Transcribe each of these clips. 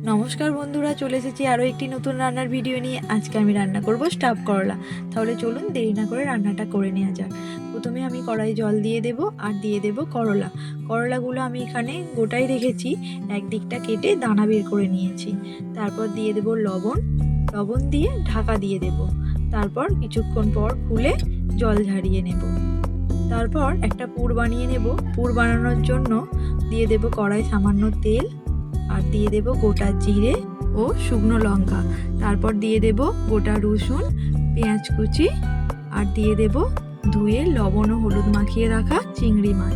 নমস্কার বন্ধুরা, চলে এসেছি আরও একটি নতুন রান্নার ভিডিও নিয়ে। আজকে আমি রান্না করব স্টাফ করলা। তাহলে চলুন দেরি না করে রান্নাটা করে নেওয়া যাক। প্রথমে আমি কড়াই জল দিয়ে দেব আর দিয়ে দেব করলা। করলাগুলো আমি এখানে গোটাই রেখেছি, একদিকটা কেটে দানা বের করে নিয়েছি। তারপর দিয়ে দেব লবণ দিয়ে ঢাকা দিয়ে দেব। তারপর কিছুক্ষণ পর খুলে জল ঝারিয়ে নেব। তারপর একটা পুর বানিয়ে নেব। পুর বানানোর জন্য দিয়ে দেব কড়াই সামান্য তেল, আর দিয়ে দেব গোটা জিরে ও শুকনো লঙ্কা। তারপর দিয়ে দেব গোটা রসুন, পেঁয়াজ কুচি, আর দিয়ে দেব ধুয়ে লবণ ও হলুদ মাখিয়ে রাখা চিংড়ি মাছ।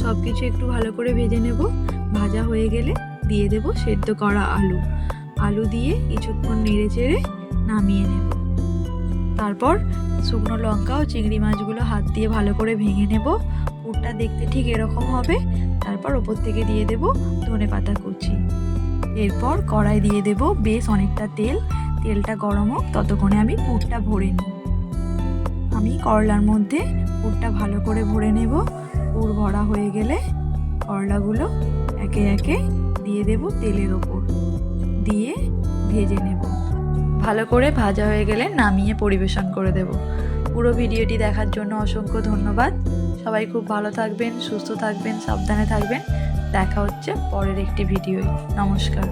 সব কিছু একটু ভালো করে ভেজে নেব। ভাজা হয়ে গেলে দিয়ে দেব সেদ্ধ করা আলু দিয়ে কিছুক্ষণ নেড়ে চেড়ে নামিয়ে নেব। তারপর শুকনো লঙ্কা ও চিংড়ি মাছগুলো হাত দিয়ে ভালো করে ভেঙে নেব। পুরটা দেখতে ঠিক এরকম হবে। তারপর ওপর থেকে দিয়ে দেব ধনেপাতা কুচি। এরপর কড়াই দিয়ে দেব বেশ অনেকটা তেলটা গরম হোক, ততক্ষণে আমি পুরটা ভরে নিই। আমি করলার মধ্যে পুরটা ভালো করে ভরে নেব। পুর ভরা হয়ে গেলে করলাগুলো একে একে দিয়ে দেব তেলের ওপর, দিয়ে ভেজে নেব। ভালো করে ভাজা হয়ে গেলে নামিয়ে পরিবেশন করে দেব। পুরো ভিডিওটি দেখার জন্য অসংখ্য ধন্যবাদ। সবাই খুব ভালো থাকবেন, সুস্থ থাকবেন, সাবধানে থাকবেন। দেখা হচ্ছে পরের একটি ভিডিওয়। নমস্কার।